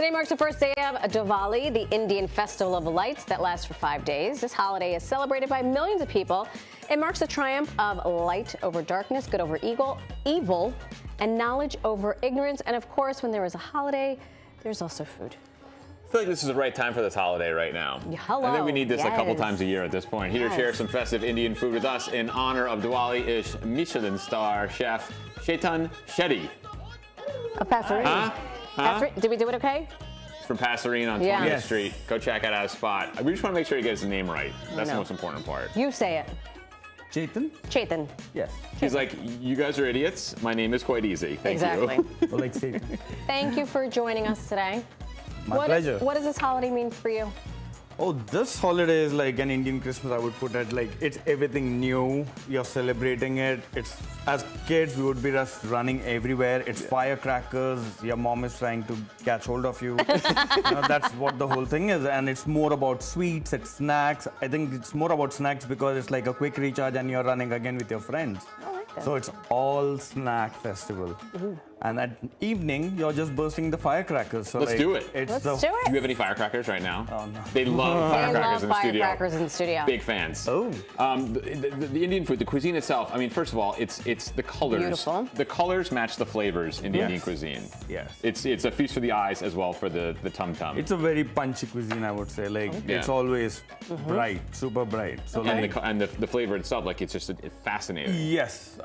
Today marks the first day of Diwali, the Indian festival of lights that lasts for 5 days. This holiday is celebrated by millions of people. It marks the triumph of light over darkness, good over evil, and knowledge over ignorance. And of course, when there is a holiday, there's also food. I feel like this is the right time for this holiday right now. Hello. I think we need this a couple Yes. times a year at this point. Here to Yes. share some festive Indian food with us in honor of Diwali is Michelin-star chef Chetan Shetty. A Passerine. Huh? Passerine. Did we do it okay? It's from Passerine on 20th Yeah. Yes. Street. Go check it out a spot. We just want to make sure he gets his name right. That's the know. most important part. You say it. Chetan? Chetan. Yes. He's like, you guys are idiots. My name is quite easy. Thank Exactly. you. Well, like Satan. Thank you for joining us today. My pleasure. What does this holiday mean for you? Oh, this holiday is like an Indian Christmas, I would put it. Like, it's everything new. You're celebrating it. It's, as kids, we would be just running everywhere. It's firecrackers. Your mom is trying to catch hold of you. That's what the whole thing is. And it's more about sweets, it's snacks. I think it's more about snacks because it's like a quick recharge and you're running again with your friends. I like that. So it's all snack festival. And at evening, you're just bursting the firecrackers. So Let's like, do it. It's Let's the do Do it. you have any firecrackers right now? Oh, no. They love They firecrackers love in the studio. firecrackers in the studio. Big fans. Oh. The Indian food, the cuisine itself, I mean, first of all, it's the colors. Beautiful. The colors match the flavors in Yes. Indian cuisine. Yes. It's a feast for the eyes as well for the tum-tum. It's a very punchy cuisine, I would say. Like, it's Yeah. always bright, super bright. So, like, and the flavor itself, like, it's just fascinating. yes,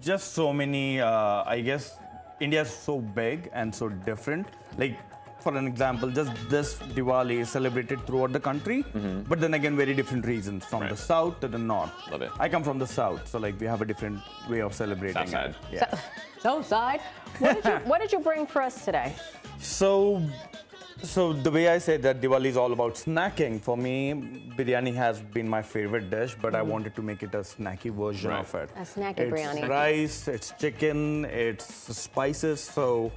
just so many, I guess, India is so big and so different. Like, for an example, just this Diwali is celebrated throughout the country, but then again, very different reasons from Right. the south to the north. Love it. I come from the south, so like we have a different way of celebrating South side. it. Yeah. So, side. What did you bring for us today? So the way I say that Diwali is all about snacking, for me, biryani has been my favorite dish, but I wanted to make it a snacky version Right. of it. A snacky It's biryani. rice, it's chicken, it's spices. So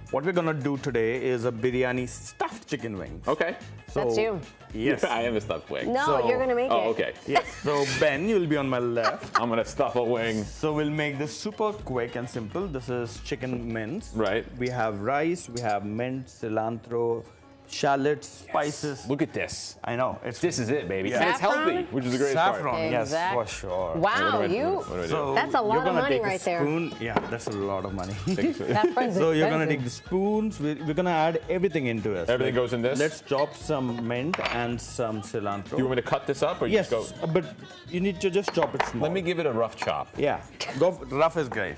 what we're gonna do today is a biryani stuffed chicken wings. Okay. So, That's you. Yes. I am a stuffed wing. No, So- you're gonna make Oh, it. okay. Yes. So Ben, you'll be on my left. I'm gonna stuff a wing. So we'll make this super quick and simple. This is chicken mince. Right. We have rice, we have mint, cilantro, shallots, spices. Look at this. I know. It's This is it, baby. Yeah. And it's healthy, Saffron? which is the greatest saffron. part. Yes, Exact- for sure. Wow, What do I you. do? That's a lot you're of gonna money take a right there. spoon. Yeah, that's a lot of money. Saffron's So you're gonna expensive. take the spoons. We're gonna add everything into it. Everything goes in this? Let's chop some mint and some cilantro. Do you want me to cut this up or Yes, just go? but you need to just chop it small. Let me give it a rough chop. Yeah, rough is great.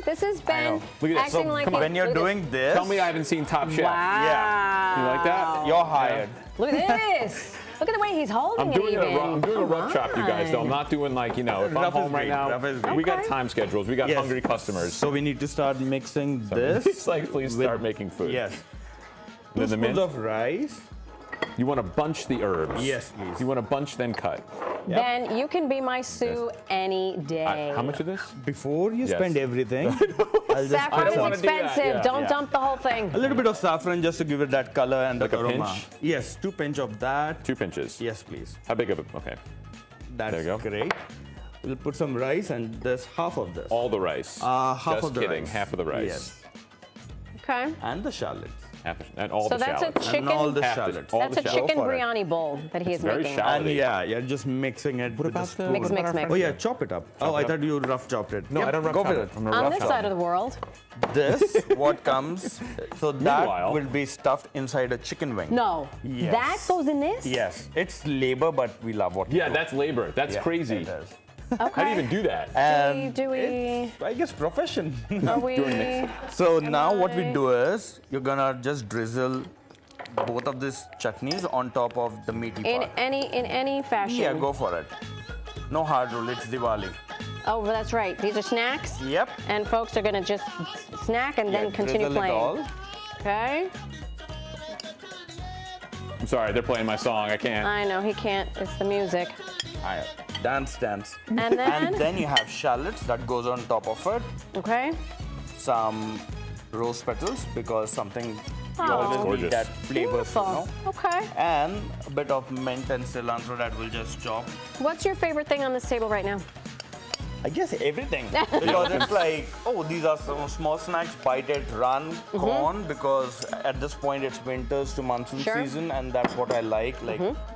This is Ben know. Look at this. acting So, like come on. When you're look at doing this, Tell me I haven't seen Top Chef. Wow. Yeah. You like that? you're hired. Look at this. Look at the way he's holding I'm it doing even. I'm doing a rough chop, you guys, though. I'm Come not doing like, you know, if I'm Rough is home right great, now, rough is great. we got Okay. time schedules. We got Yes. hungry customers. So we need to start mixing this. It's like, please with- start making food. Yes. Then 2 the spoons mint. of rice. You want to bunch the herbs. Yes, please. You want to bunch, then cut. Ben, you can be my Sue any day. How much of this? Before you Yes. spend everything, I'll just Saffron put is wanna do that. expensive. Yeah. Don't Yeah. dump the whole thing. a little bit of saffron just to give it that color and Like the a aroma. pinch? Yes, 2 pinch of that. 2 pinches. Yes, please. How big of it? Okay. That's There you go. great. We'll put some rice and there's half of this. All the rice. Half Just of the kidding. rice. Half of the rice. Yes. Okay. And the shallots. And all So the that's a shallots. chicken. And all the Half the- shallots. all That's the a shallots. chicken Go for it. biryani bowl that he is very making. shallow. And yeah, you're just mixing it with the about the- spoon. Mix, mix, mix. Oh yeah, chop it up. Oh, I thought you rough chopped it. No, I don't rough Go chop for it. it. I'm gonna On rough this chop side it. of the world. This, what comes, so that Meanwhile- will be stuffed inside a chicken wing. No. Yes. That goes in this? Yes, it's labor, but we love what we Yeah, do. that's labor. That's Yeah, crazy. it is. How do you even do that? And Do we? it's, I guess, profession. Are we? So now what we do is, you're gonna just drizzle both of these chutneys on top of the meaty In part. any fashion. Yeah, go for it. No hard rule, it's Diwali. Oh, well, that's right. These are snacks. Yep. And folks are gonna just snack and then Yeah, continue drizzle it playing. all. Okay. I'm sorry, they're playing my song. I can't. I know he can't. It's the music. Alright, dance, dance. And then. And then you have shallots that goes on top of it. Okay. Some rose petals because something you Oh. always Gorgeous. need that flavor, you Beautiful. know. Okay. And a bit of mint and cilantro that we'll just chop. What's your favorite thing on this table right now? I guess everything. Because it's like, oh, these are some small snacks, bite it, run, corn, because at this point it's winters to monsoon season, and that's what I like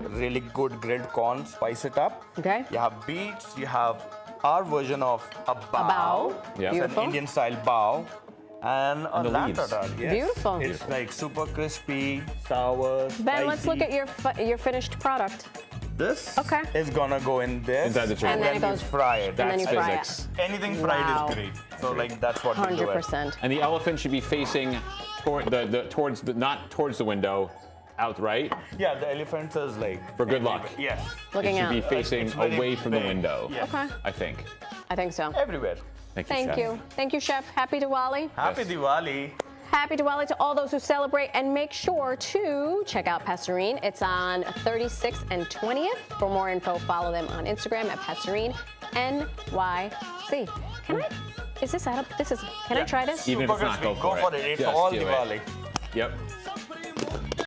really good grilled corn, spice it up. Okay. You have beets, you have our version of a bao. Yeah. It's an Beautiful. Indian style bao. And a the leaves. latata, yes. Beautiful. It's like super crispy, sour, Ben, let's look spicy. at your finished product. This Okay. is gonna go in this. Inside the tray. And then it we goes- fry it. and then you fry it. Physics. Anything fried Wow. is great. So like that's what we do. 100%. And the elephant should be facing towards not towards the window, outright Yeah, the elephant is like for good luck. Yes. Looking It should out. be facing It's very away from the big. window. Yeah. Okay. I think. I think so. Everywhere. Thank you, Thank Chef. you. Thank you, Chef. Happy Diwali. Happy Yes. Diwali. Happy Diwali to all those who celebrate, and make sure to check out Passerine. It's on 36th and 20th. For more info, follow them on Instagram at Passerine NYC. Can I? Is this edible? This is. Can I try this? Even if Super it's not, crispy. go for Go it. for it. It's Just all do it. Diwali. Yep.